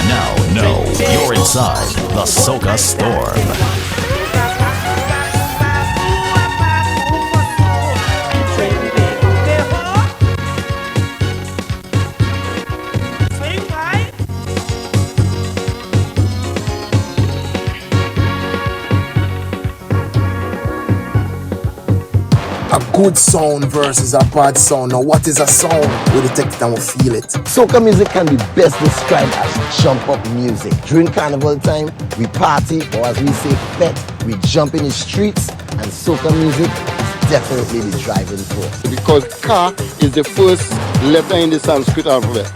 Now, you're inside the Soca Storm. A good sound versus a bad sound. Now what is a sound? We detect it and we feel it. Soca music can be best described as jump up music. During carnival time, we party, or as we say, fet. We jump in the streets, and soca music is definitely the driving force. Because ka is the first letter in the Sanskrit alphabet.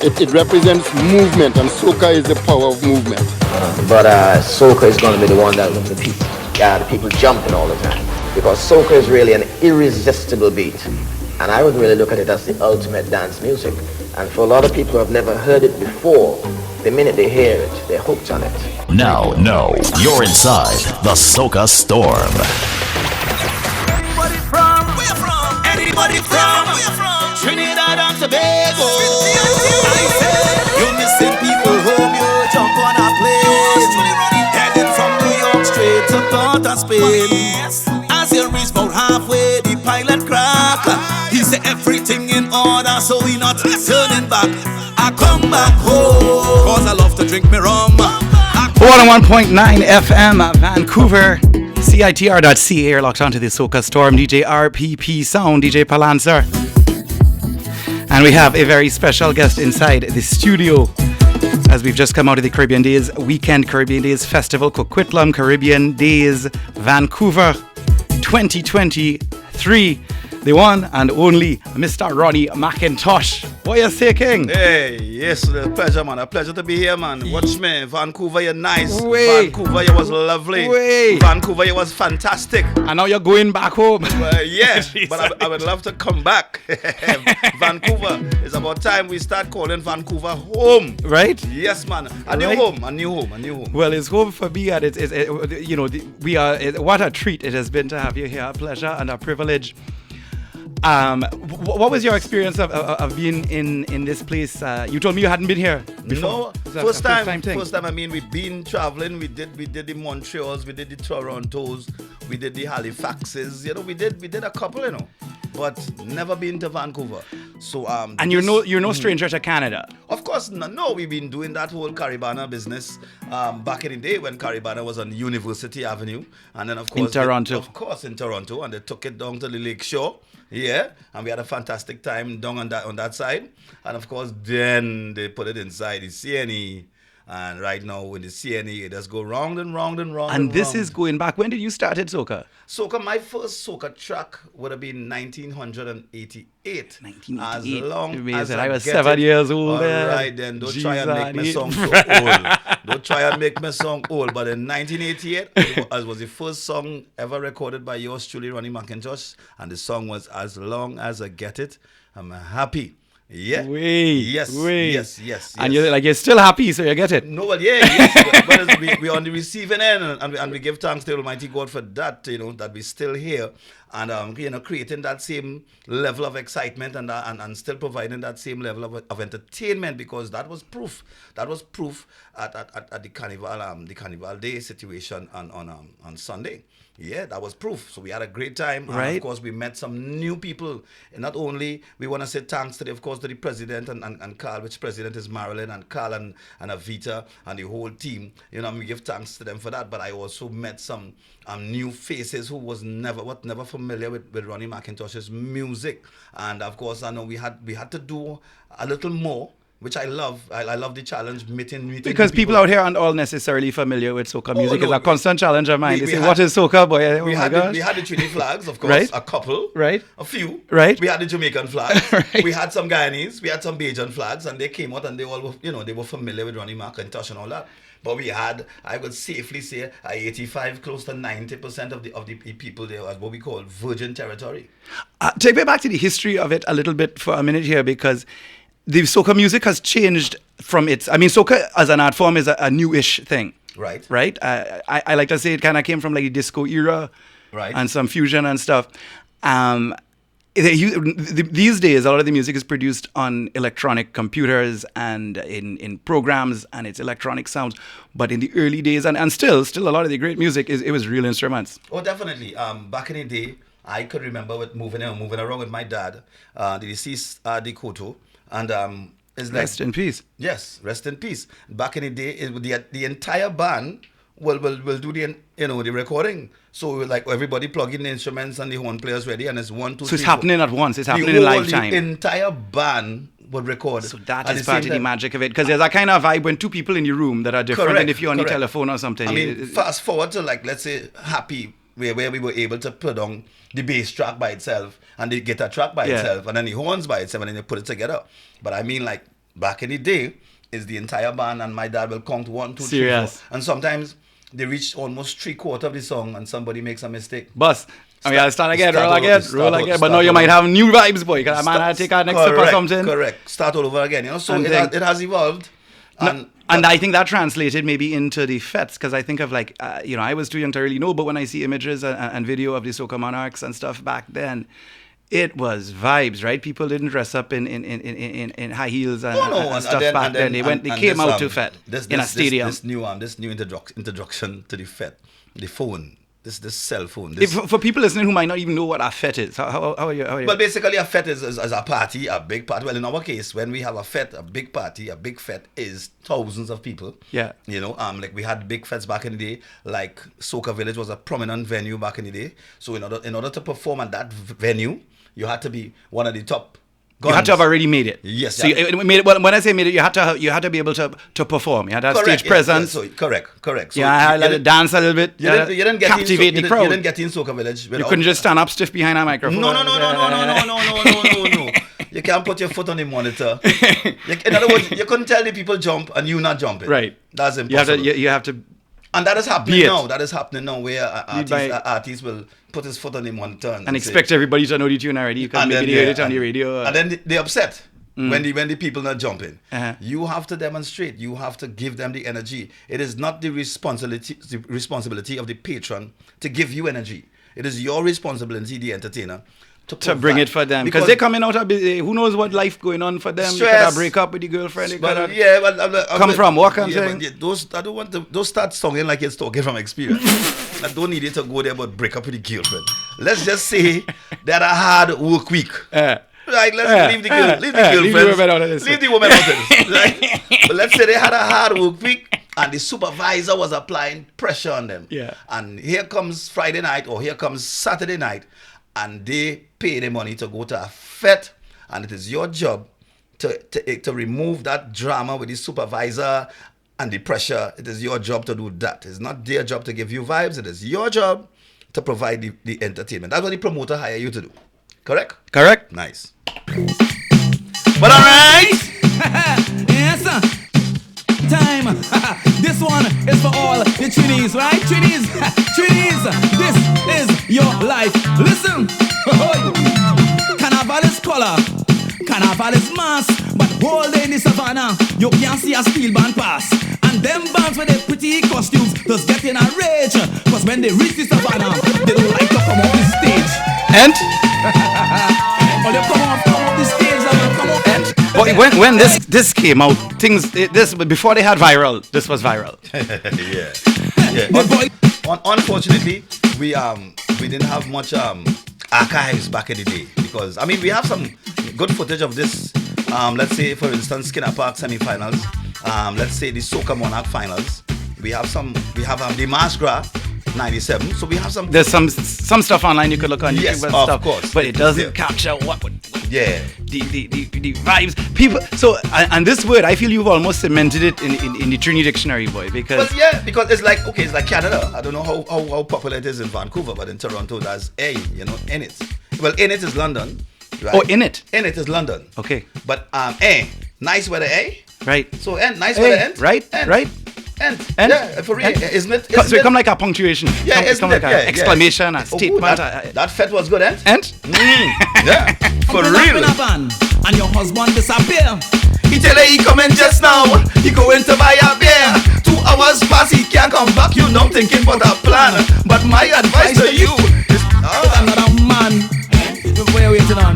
It represents movement, and soca is the power of movement. But soca is going to be the one that will keep the people jumping all the time. Because soca is really an irresistible beat. And I would really look at it as the ultimate dance music. And for a lot of people who have never heard it before, the minute they hear it, they're hooked on it. Now, you're inside the Soca Storm. Anybody from? Where from? Anybody from? Where from? Trinidad and Tobago. I said, you're missing people home, you jump on a plane. Heading from New York straight to Port of Spain. As you reach about halfway, the pilot crack. He said everything in order, so we not turning back. I come back home, cause I love to drink me rum. 101.9 FM, Vancouver. CiTR.ca, you're locked onto the Soca Storm. DJ RPP Sound, DJ Palancer. And we have a very special guest inside the studio, as we've just come out of the Caribbean Days Weekend, Caribbean Days Festival, Coquitlam Caribbean Days, Vancouver 2023. The one and only Mr. Ronnie McIntosh. What you say, King? Hey, yes, a pleasure, man. A pleasure to be here, man. Watch me. Vancouver, you're nice. Way. Vancouver, you was lovely. Way. Vancouver, you was fantastic. And now you're going back home. Yeah, but I would love to come back. Vancouver, it's about time we start calling Vancouver home. Right? Yes, man. A new home. Well, it's home for me, and what a treat it has been to have you here. A pleasure and a privilege. What was your experience of being in this place? You told me you hadn't been here before. No, first time. I mean, we've been traveling. We did the Montreals, we did the Torontos, we did the Halifaxes. We did a couple, but never been to Vancouver. So and you're no stranger to Canada. Of course, no. We've been doing that whole Caribana business back in the day when Caribana was on University Avenue, and then of course in Toronto, and they took it down to the Lake Shore. Yeah, and we had a fantastic time down on that side, and of course then they put it inside the CNE, and right now in the CNE it just go round and round and round. And this is going back. When did you start at soca? Soca, my first soca track would have been 1988. 1988. As long as I was 7 years old. All right then, don't try and make me sound so old. Don't try and make me sound old. But in 1988, it was the first song ever recorded by yours truly, Ronnie McIntosh, and the song was "As Long As I Get It, I'm Happy." Yeah. Yes. And you're still happy, so you get it. No, well, yes. But we're on the receiving end, and we give thanks to Almighty God for that. That we're still here, and creating that same level of excitement and still providing that same level of entertainment, because that was proof. That was proof at the Carnival Day situation on Sunday. Yeah, that was proof. So we had a great time. Right. And of course, we met some new people. And not only, we want to say thanks to, the president and Carl, which president is Marilyn, and Carl and Avita and the whole team. We give thanks to them for that. But I also met some new faces who was never familiar with Ronnie McIntosh's music. And of course, I know we had to do a little more, which I love. I love the challenge, meeting because people out here aren't all necessarily familiar with soca music. It's a constant challenge of mine. They say, what is soca, boy? We had the Trinity flags, of course, right? A couple, right? A few, right? We had the Jamaican flags, right. We had some Guyanese, we had some Bajan flags, and they came out and they all, they were familiar with Ronnie McIntosh and all that. But we had, I would safely say, 85, close to 90% of the people there was what we call virgin territory. Take me back to the history of it a little bit for a minute here, because the soca music has changed from its... I mean, soca as an art form is a newish thing. Right. Right? I like to say it kind of came from like the disco era. Right. And some fusion and stuff. these days, a lot of the music is produced on electronic computers and in programs, and it's electronic sounds. But in the early days, and still a lot of the great music it was real instruments. Oh, definitely. Back in the day, I could remember with moving around with my dad, the deceased Koto, and it's like, Rest in peace. Yes, rest in peace. Back in the day, the entire band will do the recording. So like everybody plug in the instruments and the horn players ready, and it's 1, 2, 3. So it's happening at once. It's happening in live time. The entire band would record. So that is part of the magic of it, because there's a kind of vibe when two people in your room that are different than if you're on the telephone or something. I mean, fast forward to like, let's say Happy, where we were able to put on the bass track by itself and the guitar track by itself and then the horns by itself, and then you put it together. But I mean, like back in the day, is the entire band, and my dad will count 1, 2, 3, 4. And sometimes they reach almost 3/4 of the song and somebody makes a mistake. Bus. Start again, roll again. But now you might have new vibes, boy. Because I might take our next step or something. Correct. Start all over again. You know, so it has evolved. And I think that translated maybe into the fetes, because I think of like, I was too young to really know, but when I see images and video of the Soca Monarchs and stuff back then, it was vibes, right? People didn't dress up in high heels and stuff back then. They came out to fete in a stadium. This new introduction to the fete, the phone. This cell phone. For people listening who might not even know what a fete is, how are you? Well, basically, a fete is a party, a big party. Well, in our case, when we have a fete, a big party, a big fete is thousands of people. Yeah. You know, like we had big fetes back in the day. Like Soca Village was a prominent venue back in the day. So in order to perform at that venue, you had to be one of the top guns. You had to have already made it. Yes. So when I say made it, you had to be able to perform. You had to have stage presence. So correct. So you had to dance a little bit. You didn't get captivate the crowd. You didn't get in Soca Village. You couldn't just stand up stiff behind a microphone. No. You can't put your foot on the monitor. In other words, you couldn't tell the people jump and you not jumping. Right. That's impossible. You have to. And that is happening now. That is happening now, where artists will put his foot on the monitor and expect everybody to know the tune already. You can maybe hear it on the radio. And then they upset when the people not jumping. You have to demonstrate. You have to give them the energy. It is not the responsibility of the patron to give you energy. It is your responsibility, the entertainer, to bring it for them, because they're coming out of who knows what life going on for them. Stress. They could have break up with the girlfriend. They could from work and thing. I don't want to. Don't start songing like it's talking from experience. I don't need it to go there, but break up with the girlfriend. Let's just say that a hard work week. Right, let's leave the girlfriend. Leave the woman out of this. Right? But let's say they had a hard work week and the supervisor was applying pressure on them. Yeah. And here comes Friday night or here comes Saturday night, and they pay the money to go to a fete, and it is your job to remove that drama with the supervisor and the pressure. It is your job to do that. It's not their job to give you vibes. It is your job to provide the entertainment. That's what the promoter hire you to do. Correct? Nice. But all right. Yes, sir. Time. This one is for all the Trinities, right? Trinities, this is your life. Listen. Carnival is color, carnival is mass, but whole day in the savannah, you can't see a steel band pass. And them bands with their pretty costumes just get in a rage, cause when they reach the savannah, they don't like to come off the stage. And? Or they come off the stage and come off. But when this came out, before they had viral, this was viral. Yeah. Unfortunately, we didn't have much archives back in the day, because I mean we have some good footage of this. Let's say for instance Skinner Park semi-finals. Let's say the Soca Monarch finals. We have the Masgra 97. So we have some. There's some stuff online you could look on YouTube and stuff. Of course. But it doesn't capture what. Yeah. The vibes. People. So and this word, I feel you've almost cemented it in the Trini dictionary, boy. Because because it's like Canada. I don't know how popular it is in Vancouver, but in Toronto there's in it. Well, in it is London. Right? Oh, in it. In it is London. Okay. But nice with the A. Right. So nice with the N. Right. Right. And yeah, for real, isn't it? So it come like a punctuation. Yeah, it's like an exclamation, a statement. That fete was good, And? Yeah, for real. And your husband disappear. He tell her he coming just now. He going to buy a beer. 2 hours pass, he can't come back. You know thinking about a plan. But my advice to you is another man. Where are you waiting on?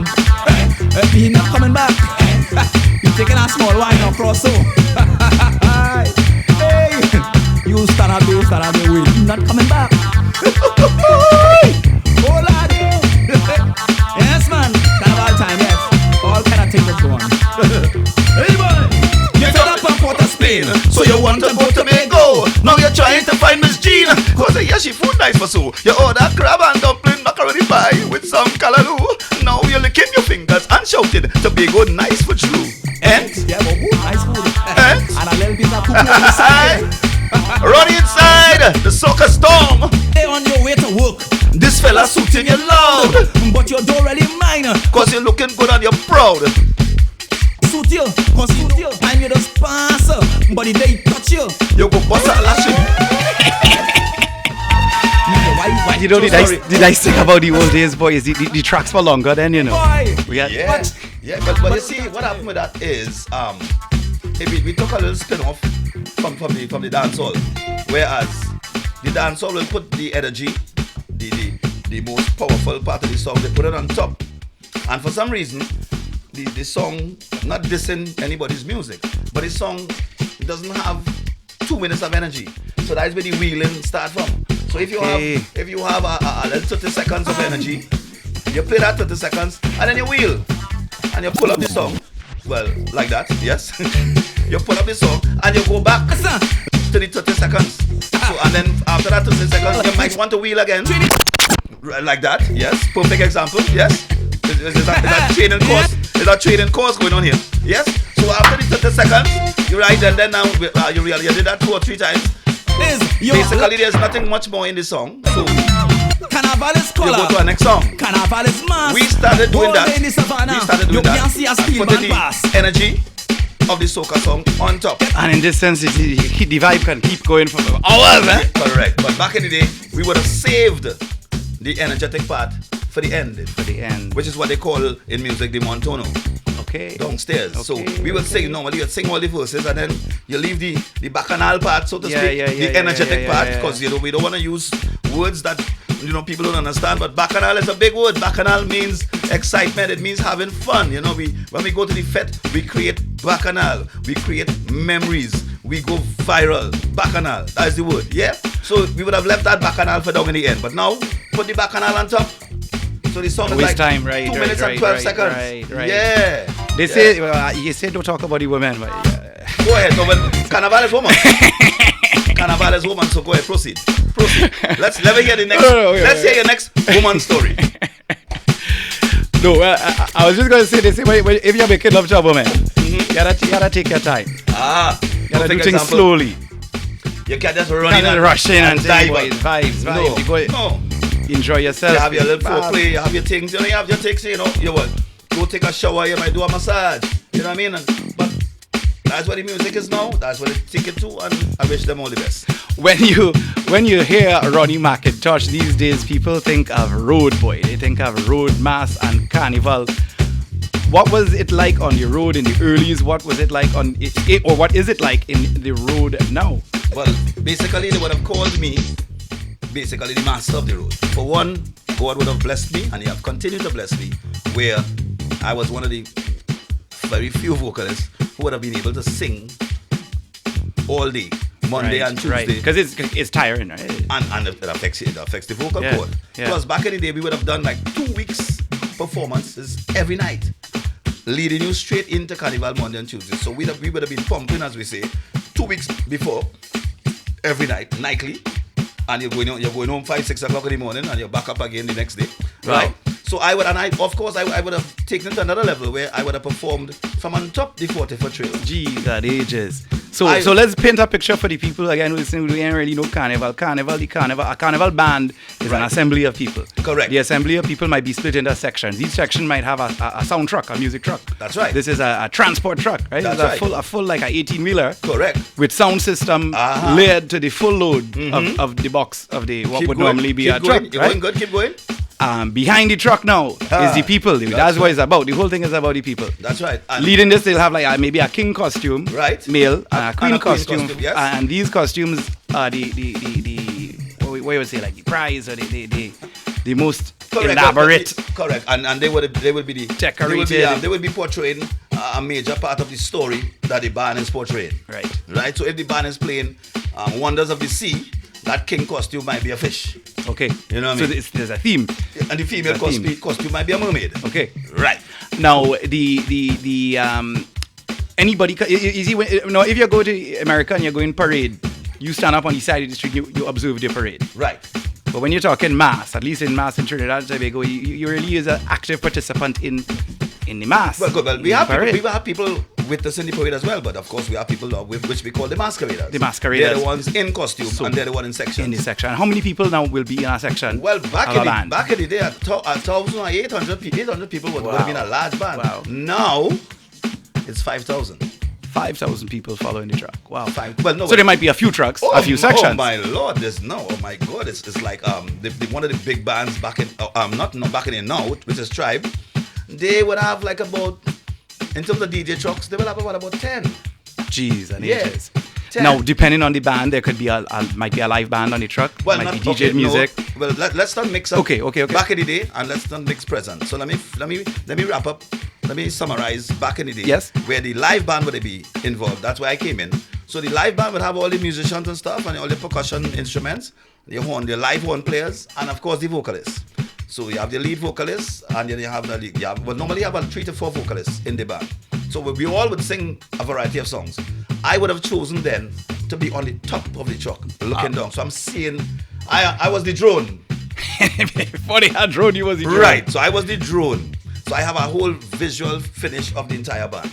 So you want to go to Mango. Now you're trying to find Miss Jean. Cause yeah, she food nice for so. You order crab and dumpling macaroni pie with some callaloo. Now you're licking your fingers and shouting Tobago nice for true. And yeah, but nice food. And a little bit of cuckoo on the side. Ronnie inside the soccer storm. They on your way to work. This fella suiting you loud, but you don't really mind. Cause you're looking good and you're proud. Suit you, cause you and you just pass. But if they touch you, you go bust a lashing. Why you know the nice thing about the old days, boys, the tracks were longer then, you know. But you see, what happened with that is, we took a little spin off from the dancehall, whereas the dancehall will put the energy, the most powerful part of the song, they put it on top, and for some reason, the song, not dissing anybody's music, but the song doesn't have 2 minutes of energy, so that's where the wheeling start from. So if you have a little 30 seconds of energy, you play that 30 seconds and then you wheel and you pull up the song. Well, like that, yes. You pull up the song and you go back to the 30 seconds. So and then after that 30 seconds, you might want to wheel again. Like that, yes. Perfect example, yes. Is that training course? Is that training course going on here? Yes. So after the 30 seconds, you ride and then now you did that 2 or 3 times. Basically, there's nothing much more in the song. So Carnival is color. You go to our next song. Carnival is mass. We started doing that. We started doing that. Can't see a steel putting man pass. The energy of the soca song on top. And in this sense, the vibe can keep going for hours, eh? Correct. But back in the day, we would have saved the energetic part for the end. Which is what they call in music the montono. Okay. Downstairs. Okay. So we will sing normally, you'd sing all the verses and then you leave the bacchanal part, so to speak, the energetic part, because we don't want to use words that people don't understand. But bacchanal is a big word. Bacchanal means excitement. It means having fun. When we go to the fete, we create bacchanal. We create memories. We go viral. Bacchanal. That is the word. Yeah. So we would have left that bacchanal for down in the end. But now put the bacchanal on top. So the song is like time, 2 minutes and 12 seconds. Right. Yeah. They say you say don't talk about the women, but go ahead. No, but Carnival is woman. Carnival is woman. So go ahead, proceed. Let me hear the next. Let's hear your next woman story. No, I was just going to say this. If you're making love to a woman, you gotta take your time. You gotta do things slowly. You can't just run in and rush in and dive. Vibes. No. Enjoy yourself. You have your little foreplay, you have your things, you have your things, you what? Go take a shower, you might do a massage. You know what I mean? But that's what the music is now. That's what they take it to, and I wish them all the best. When you hear Ronnie McIntosh these days, people think of road boy. They think of road mass and carnival. What was it like on the road in the earlies? What was it like on it, or what is it like in the road now? Well, basically they would have called me basically the master of the road. For one, God would have blessed me, and He have continued to bless me, where I was one of the very few vocalists who would have been able to sing all day, Monday and Tuesday. Right, because it's tiring, right? And it affects the vocal cord. Yeah. Plus, back in the day, we would have done like 2 weeks performances every night, leading you straight into Carnival Monday and Tuesday. So we would have been pumping, as we say, 2 weeks before, every night, nightly. And you're going home 5-6 o'clock in the morning, and you're back up again the next day, right? So I would have taken it to another level where I would have performed from on top the 40-foot trail. Geez, that ages. So let's paint a picture for the people again who ain't really know carnival. A carnival band is an assembly of people. Correct. The assembly of people might be split into sections. Each section might have a sound truck, a music truck. That's right. This is a transport truck, right? That's right. A full like a 18-wheeler. Correct. With sound system layered to the full load of the box of the what would normally be a truck. You're going good. Keep going. Behind the truck now is the people. That's what it's about. The whole thing is about the people. That's right. And leading this, they'll have like maybe a king costume, right? Male, a queen costume, yes. And these costumes are the what you would say, like the prize or the most elaborate. Correct. And they would be the decorated. They would be portraying a major part of the story that the band is portraying. Right. So if the band is playing Wonders of the Sea, that king costume might be a fish. Okay. You know what I mean? So there's a theme. And the female costume might be a mermaid. Okay. Right. Now the anybody, you see, if you go to America and you're going parade, you stand up on the side of the street, you observe the parade. Right. But when you're talking mass, at least in mass in Trinidad and Tobago, you really is an active participant in the mass. Well, good. Well, we have people with us in the parade as well, but of course we have people with which we call the masqueraders. The masqueraders. They're the ones in costume, and they're the ones in section. In the section. And how many people now will be in our section? Well, back in the day, 1,800 people would have been a large band. Wow. Now, it's 5,000. 5,000 people following the truck. Wow. So there might be a few trucks, a few sections. Oh my lord, oh my god, it's like one of the big bands back in not back in now, which is Tribe. They would have like about, in terms of DJ trucks, they will have about 10. Jeez, and ages. 10. Now, depending on the band, there could be might be a live band on the truck. Well, might be DJ music. No. Well, let's not mix up. Okay. Back in the day, and let's not mix present. So let me wrap up. Let me summarize back in the day. Yes. Where the live band would be involved. That's where I came in. So the live band would have all the musicians and stuff, and all the percussion instruments, the live horn players, and of course the vocalists. So you have the lead vocalist, and then you have the lead. Normally you have about 3 to 4 vocalists in the band. So we all would sing a variety of songs. I would have chosen then to be on the top of the truck, looking down. So I'm seeing, I was the drone. Before they had drone, you was the drone. Right, so I was the drone. So I have a whole visual finish of the entire band.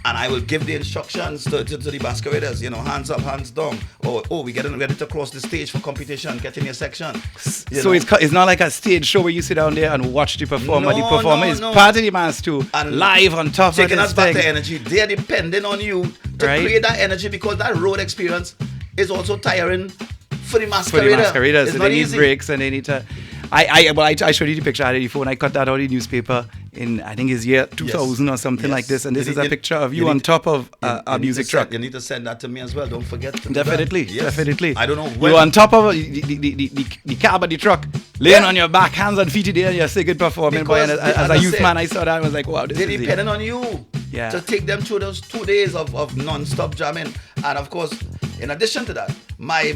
And I will give the instructions to the masqueraders, hands up, hands down. We're getting ready to cross the stage for competition, get in your section. So it's not like a stage show where you sit down there and watch the performer. The performer is part of the mass too, and live on top of taking this us back thing. to energy. They're depending on you to create that energy, because that road experience is also tiring for the masqueraders. So they need breaks and they need to... I showed you the picture. I had the phone. I cut that out of the newspaper in, I think it's year 2000 or something like this. And this is a picture of you on top of a music truck. You need to send that to me as well. Don't forget. Definitely. I don't know when. You're on top of the cab of the truck, laying on your back, hands and feet there, and you're singing, performing. Boy, and as a youth man, I saw that and was like, wow, this is they're depending on you to take them through those 2 days of non-stop jamming. And of course, in addition to that, my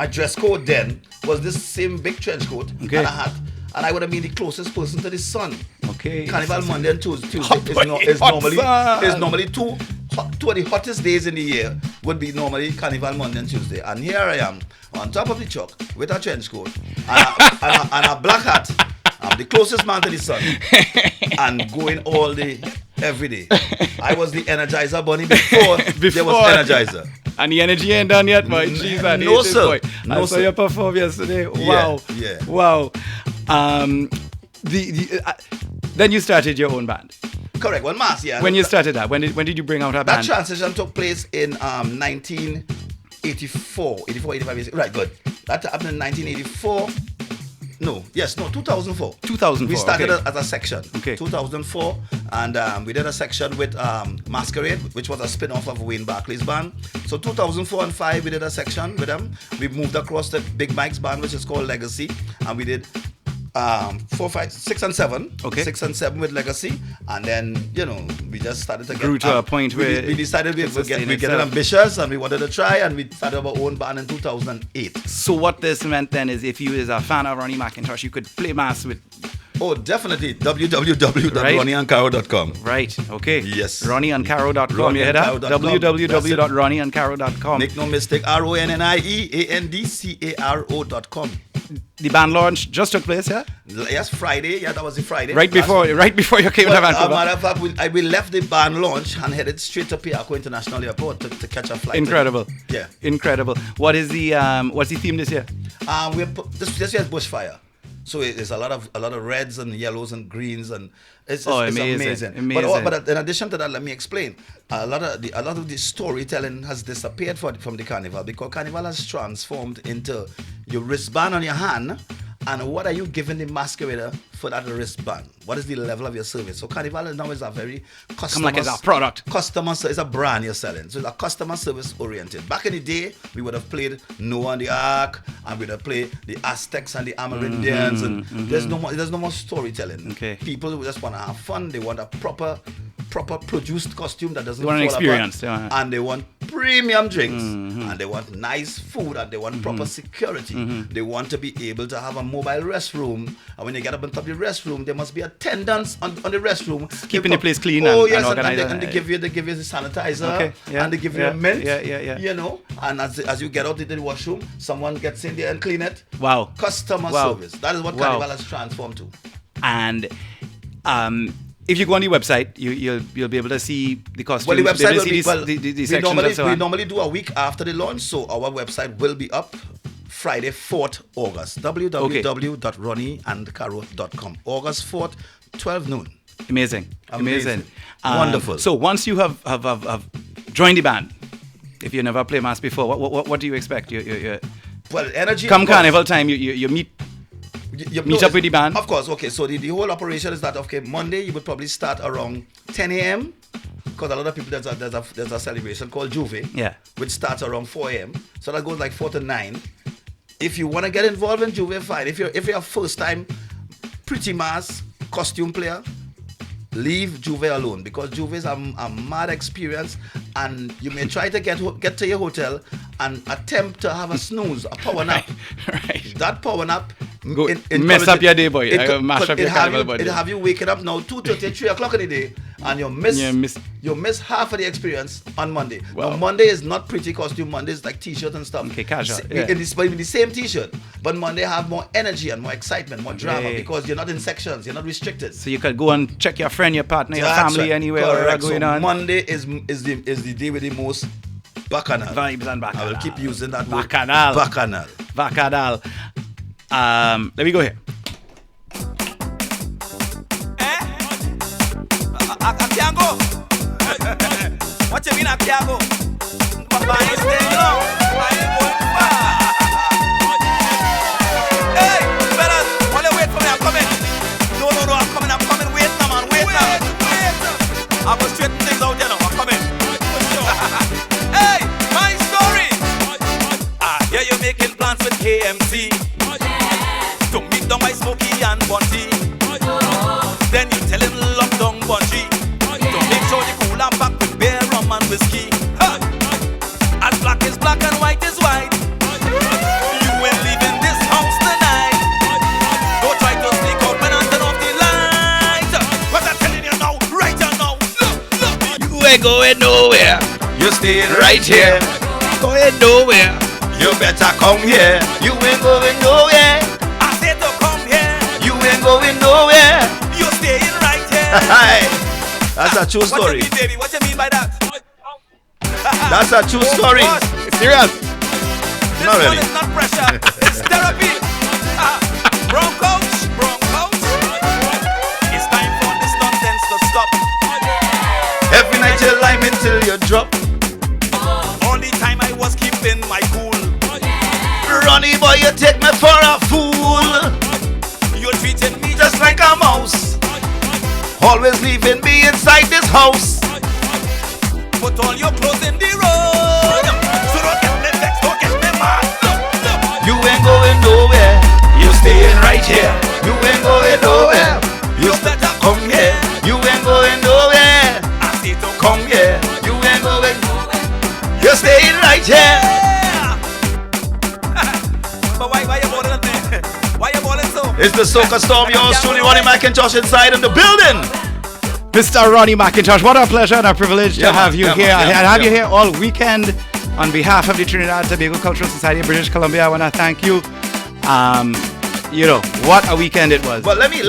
dress code then was this same big trench coat and a hat, and I would have been the closest person to the sun. Okay. Carnival Monday and Tuesday is normally two of the hottest days in the year would be normally Carnival Monday and Tuesday, and here I am on top of the truck with a trench coat and a black hat. I'm the closest man to the sun and going all day, every day. I was the Energizer Bunny before there was Energizer. And the energy ain't done yet, boy. Jeez, no, sir. Boy. I saw you perform yesterday. Wow. Yeah. Wow. Then you started your own band. Correct. Well, mass, yeah. When you started that, when did you bring out a band? That transition took place in 1984, 85. Right, good. That happened in 1984. 2004. 2004. We started as a section. Okay. 2004, and we did a section with Masquerade, which was a spin-off of Wayne Barclay's band. So 2004 and 5, we did a section with them. We moved across the Big Mike's band, which is called Legacy, and we did 4, 5, 6, and 7. Okay. 6 and 7 with Legacy, and then we just started to grew to a point where we decided we getting ambitious, and we wanted to try, and we started our own band in 2008. So what this meant then is, if you is a fan of Ronnie McIntosh, you could play mass with. Oh, definitely. www.ronnieandcaro.com. Right. Okay. Yes. RonnieandCaro.com. You hear that? www.ronnieandcaro.com. Make no mistake. RonnieAndCaro.com. The band launch just took place, yeah? Yes, Friday. Yeah, that was the Friday. Right before you came to Vancouver. Matter of fact, we left the band launch and headed straight to Piarco International Airport to catch a flight. Incredible. Yeah. Incredible. What's the theme this year? This year is bushfire. So it's a lot of reds and yellows and greens, and it's amazing. But in addition to that, let me explain. A lot of the storytelling has disappeared from the carnival, because carnival has transformed into your wristband on your hand, and what are you giving the masquerader for that wristband? What is the level of your service? So carnival now is a very customer. Like it's a product. It's a brand you're selling. So it's a customer service oriented. Back in the day, we would have played Noah and the Ark, and we would have played the Aztecs and the Amerindians, and there's no more storytelling. Okay. People just want to have fun. They want a proper produced costume that doesn't fall apart. Yeah. And they want premium drinks, and they want nice food, and they want proper security. They want to be able to have a mobile restroom, and when you get up on top of the restroom, there must be attendants on the restroom. Keeping the place clean and organized. And they give you the sanitizer, and they give you a mint, you know, and as you get out into the washroom, someone gets in there and clean it. Wow. Customer service. That is what Carnival has transformed to. And if you go on the website, you'll be able to see the costumes. Well, the website will be, the sections and so on. We normally do a week after the launch, so our website will be up Friday, 4th August. www.ronnieandcaro.com. August 4th, 12 noon. Amazing. Wonderful. So once you have joined the band, if you never played mass before, what do you expect? Well, energy. Come carnival time, you meet. You meet up with the band? Of course, okay. So the whole operation is that, okay, Monday you would probably start around 10 a.m. because a lot of people, there's a celebration called Juve, which starts around 4 a.m. So that goes like 4 to 9. If you want to get involved in Juve, fine. If you're a first time pretty mass costume player, leave Juve alone, because Juve is a mad experience, and you may try to get to your hotel and attempt to have a snooze, a power nap. Right. That power nap mess up your day, boy. Mash up your carnival body. It'll have you waking up now 2:30, 3 o'clock in the day, and you miss half of the experience on Monday. Wow. Now, Monday is not pretty costume. Monday is like t-shirt and stuff. Okay, casual. It's the same t-shirt, but Monday have more energy and more excitement, more drama, because you're not in sections, you're not restricted. So you could go and check your friend, your partner, your family, anywhere. Correct. Going so on. Monday is the day with the most bacchanal vibes and bacchanal. I will keep using that word. Bacchanal. Let me go here. I can't go. What you mean I can't go? Papa ain't staying long. I ain't going far. Hey, fellas, while you wait for me, I'm coming. No, I'm coming. Wait now, man. Wait now. I'm gonna straighten things out there now. I'm coming. Hey, my story. Yeah, you're making plans with KMC to meet down by Smokey and Bunty. Then you tell him lockdown Bunty to make sure the cooler pack with beer, rum and whiskey. As black is black and white is white. You ain't leaving this house tonight. Don't try to sneak out when I turn off the light. What I'm telling you now, right now. Look. You ain't going nowhere. You're staying right here. Going nowhere. You better come here. You ain't going nowhere. I said to come here. You ain't going nowhere. You're staying right here. That's a true story. What you mean, baby? What you mean by that? That's a true story. Serious? This Not really. one is not pressure. It's therapy. Broncos. It's time for this nonsense to stop. Every night you lie me till you drop. All the time I was keeping my cool. Ronnie boy, you take me for a fool. You're treating me Just like a mouse. Always leaving me inside this house. put all your clothes in the road. So don't get me vexed, don't get me mad. Look. You ain't going nowhere. You staying right here. You ain't going nowhere. You better come here. You ain't going nowhere. I say to Come here. You ain't going. You're staying right here. But why you balling up there? Why you balling so? It's the Soca Storm. Yours truly, Ronnie McIntosh, inside in the building. Mr. Ronnie McIntosh, what a pleasure and a privilege to have you here. And have you here all weekend. On behalf of the Trinidad Tobago Cultural Society of British Columbia, I want to thank you. You know, what a weekend it was. But let me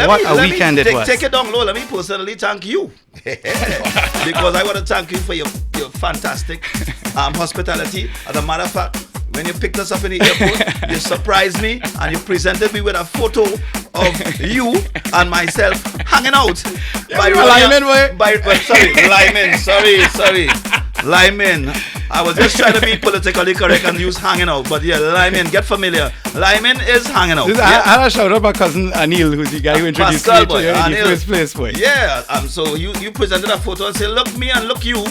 take it down low. Let me personally thank you. Because I want to thank you for your fantastic hospitality. As a matter of fact, when you picked us up in the airport, you surprised me and you presented me with a photo of you and myself hanging out. Lyman. I was just trying to be politically correct and use hanging out. But yeah, Lyman, get familiar. Lyman is hanging out. I had a shout out my cousin Anil, who's the guy who introduced me to you in the first place, boy. Yeah, so you presented a photo and said, look me and look you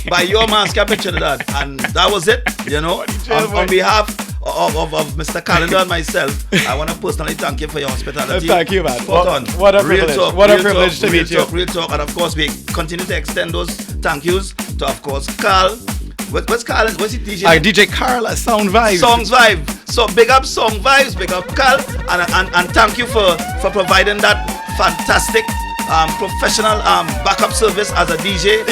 by your mask. I pictured that. And that was it, you know. On behalf of Mr. Calendar and myself, I want to personally thank you for your hospitality. Thank you, man. Spot on. What a privilege. What a privilege to meet you. Real talk. And of course, we continue to extend those thank yous to, of course, Carl, What's Carl? What's he DJ? DJ Carl, Sound Vibes. Songs Vibe. So big up Song Vibes, big up Carl, and thank you for providing that fantastic professional backup service as a DJ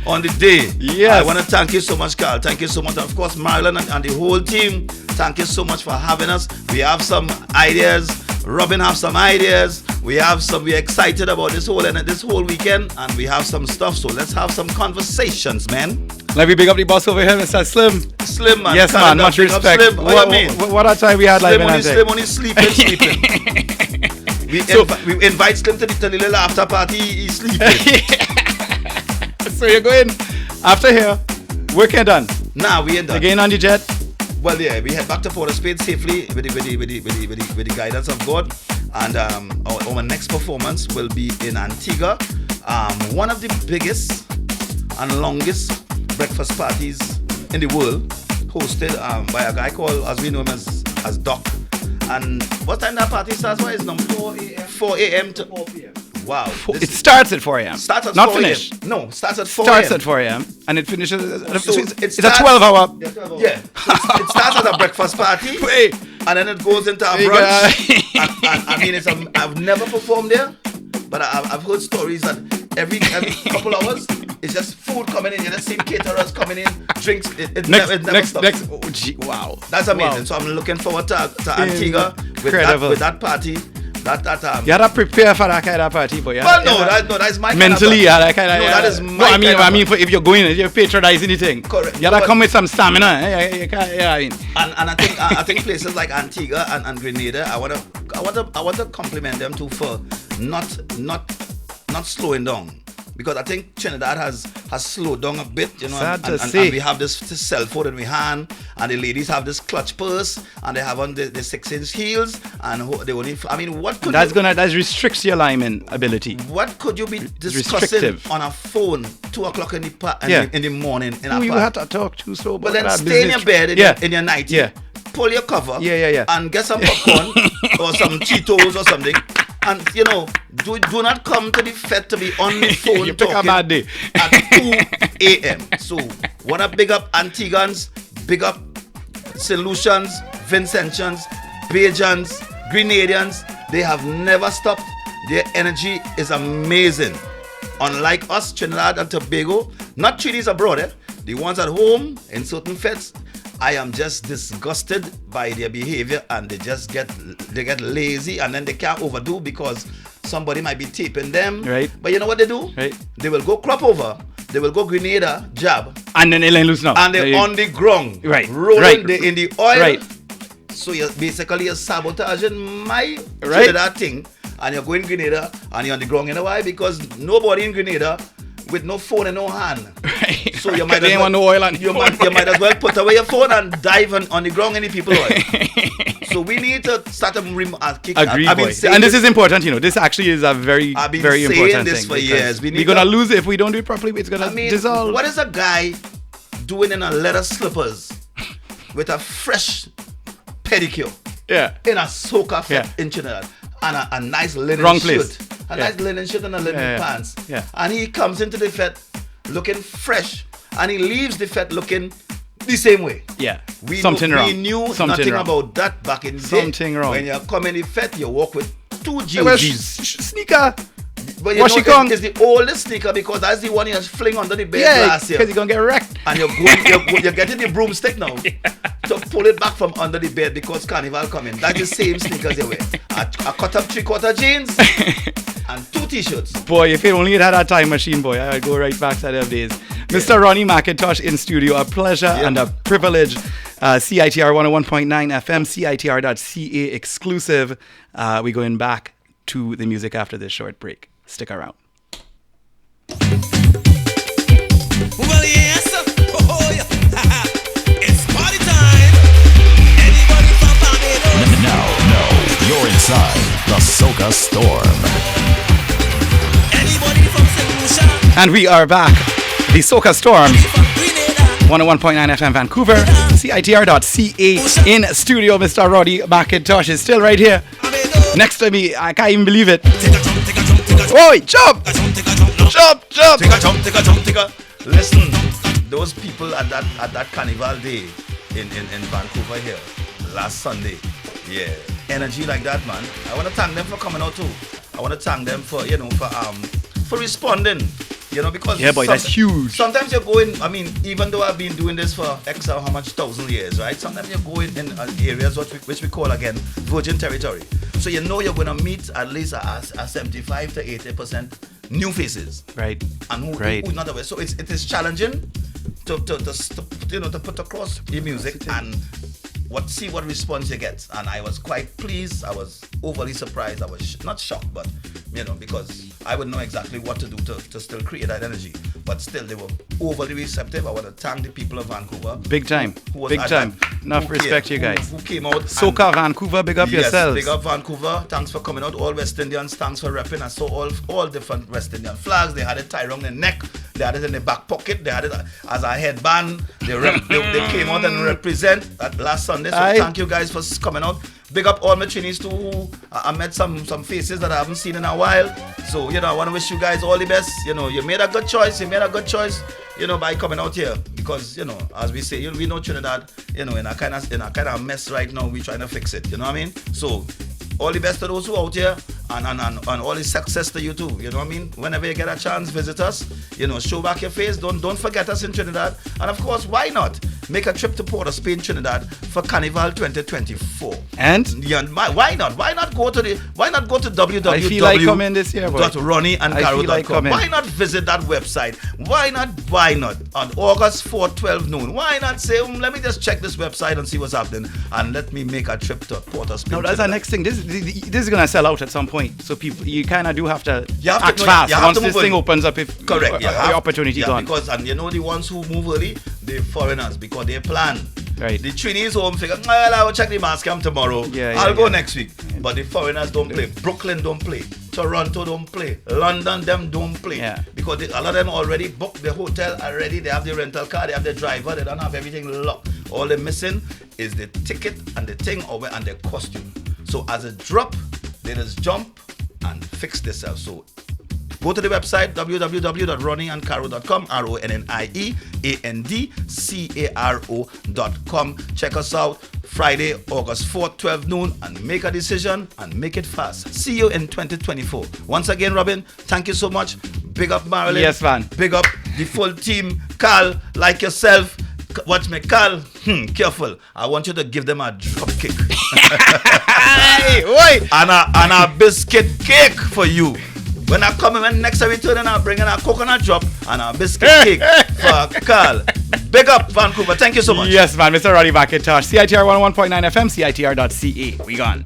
on the day. Yes. I want to thank you so much, Carl. Thank you so much. And of course, Marilyn and the whole team, thank you so much for having us. We have some ideas. Robin have some ideas. We're excited about this whole weekend, and we have some stuff. So let's have some conversations, man. Let me big up the boss over here, Mr. Slim. Slim, man. Yes, man. Much respect. What do you mean? What a time we had live in Slim only sleeping. We invite Slim to the little after party. He's sleeping. So you're going after here. Work ain't done. Nah, we ain't done. Again on the jet. Well, yeah, we head back to Port of Spain safely with the guidance of God, and our next performance will be in Antigua, one of the biggest and longest breakfast parties in the world, hosted by a guy called, as we know him as Doc. And what time that party starts? What is number 4 a.m. 4 a.m. to 4 p.m. Wow. It starts at 4 a.m. Starts at Not 4 finish. a.m. No, starts at 4 Starts a.m. at 4 a.m. and it finishes. So it's a 12-hour. Yeah. It starts as a breakfast party. Wait. And then it goes into a brunch. and I mean, I've never performed there, but I've heard stories that every couple hours it's just food coming in. You just see caterers coming in, drinks. It never stops. Oh, gee, wow. That's amazing. Wow. So I'm looking forward to Antigua with that party. You had to prepare for that kind of party, boy. Well, that's my mentally, kind of that kind of. that is my. I mean, if you're going, you're patronizing anything. Correct. You gotta come with some stamina. I mean. And I think places like Antigua and Grenada, I want to compliment them too for not slowing down. Because I think Trinidad has slowed down a bit, you know, and we have this cell phone in my hand, and the ladies have this clutch purse, and they have on the 6-inch heels, and they only. I mean, what could that restricts your lineman ability. What could you be discussing on a phone 2:00 in the morning in a you park? have to talk too slow. But then stay in your bed in your night. Yeah. Pull your cover. Yeah. And get some popcorn or some Cheetos or something. And you know, do not come to the fete to be on the phone you pick a bad day. at 2 a.m. So, wanna big up Antiguans, big up St. Lucians, Vincentians, Bajans, Grenadians. They have never stopped. Their energy is amazing. Unlike us, Trinidad and Tobago, not treaties abroad, the ones at home in certain fetes, I am just disgusted by their behavior, and they get lazy, and then they can't overdo because somebody might be taping them. Right. But you know what they do? Right. They will go crop over. They will go Grenada, jab. And then they let loose now. And they're on the ground. Right. Rolling in the oil. Right. So you're sabotaging my Trinidad thing, and you're going Grenada, and you're on the ground. You know why? Because nobody in Grenada with no phone and no hand. Right. So you might as want no oil on you might as well put away your phone and dive on the ground any people oil. So we need to start a kick. Agreed, boy. And this is important, you know. This actually is a very important thing. I've been saying this for years. We're gonna lose it if we don't do it properly. It's gonna dissolve. What is a guy doing in a leather slippers with a fresh pedicure? Yeah. In a soca fit in Trinidad, and a nice linen shirt. Nice linen shirt and a linen pants. Yeah. And he comes into the fete looking fresh, and he leaves the fete looking the same way. Yeah. We knew something nothing wrong about that back in the day. Something wrong. When you come in the fete, you walk with 2 GOGs. Sneaker. But you know, it's the oldest sneaker because that's the one you fling under the bed last year. Because you're going to get wrecked. And you're getting the broomstick now to pull it back from under the bed because Carnival coming. That's the same sneakers you wear. A cut up 3/4 jeans and 2 t-shirts. Boy, if you only had that time machine, boy, I'd go right back to them days. Mr. Ronnie McIntosh in studio. A pleasure and a privilege. CiTR 101.9 FM, CiTR.ca exclusive. We're going back to the music after this short break. Stick around. Well, yes. Oh, yeah. It's party time. Anybody from Barbados? Now, you're inside the Soca Storm. Anybody from St. Lucia? And we are back. The Soca Storm. 101.9 FM Vancouver, CiTR.ca in studio. Mr. Roddy McIntosh is still right here next to me. I can't even believe it. Oi, jump! Jump! Take a jump. Listen, those people at that carnival day in Vancouver here last Sunday, yeah, energy like that, man. I want to thank them for coming out too. I want to thank them for for responding. Because boy, that's huge. Sometimes you're going. I mean, even though I've been doing this for X how much thousand years, right? Sometimes you're going in areas which we call again virgin territory. So you're going to meet at least a 75 to 80% new faces, right? And who's not aware. So it is challenging to put across your music and see what response you get. And I was quite pleased. I was overly surprised. I was not shocked, but because I would know exactly what to do to still create that energy. But still, they were overly receptive. I want to thank the people of Vancouver. Big time. Big time. Enough respect, you guys. Who came out. Soca Vancouver, big up yourselves. Big up Vancouver. Thanks for coming out. All West Indians, thanks for repping. I saw all different West Indian flags. They had it tied around their neck. They had it in their back pocket. They had it as a headband. They came out and represent that last Sunday. So thank you guys for coming out. Big up all my trainees too. Who I met some faces that I haven't seen in a while. So I want to wish you guys all the best. You made a good choice. By coming out here, because as we say, we know Trinidad, in a kind of mess right now. We're trying to fix it. You know what I mean? So all the best to those who out here, and all the success to you too. You know what I mean? Whenever you get a chance, visit us. Show back your face. Don't forget us in Trinidad. And of course, why not make a trip to Port of Spain, Trinidad for Carnival 2024? And why not? Why not go to www. I feel like coming this year, boy. .ronnieandcaro.com. Why not visit that website? Why not? On August 4th, 12 noon. Why not say, let me just check this website and see what's happening, and let me make a trip to Port of Spain. No, that's our next thing. This is gonna sell out at some point. So people, you kind of do have to act fast once this thing opens up. If correct, the opportunity gone. Because the ones who move early, they're foreigners because they plan. Right. The trainees home figure, well, I will check the mass camp tomorrow. I'll go next week. But the foreigners don't play. Brooklyn don't play. Toronto don't play. London them don't play. Because a lot of them already booked the hotel already. They have the rental car. They have the driver. They don't have everything locked. All they're missing is the ticket and the thing and the costume. So as a drop, they just jump and fix themselves. So go to the website www.ronnieandcaro.com, RONNIEANDCARO.com. Check us out Friday, August 4th, 12 noon, and make a decision and make it fast. See you in 2024. Once again, Robin, thank you so much. Big up Marilyn. Yes, man. Big up the full team. Carl, like yourself. Watch me, Carl. Careful. I want you to give them a drop kick. and a biscuit cake for you. When I come in next time we turn and I bring in a coconut drop and a biscuit cake for Carl. Big up Vancouver. Thank you so much. Yes, man. Mr. Ronnie McIntosh. CiTR 101.9 FM, CiTR.ca. We gone.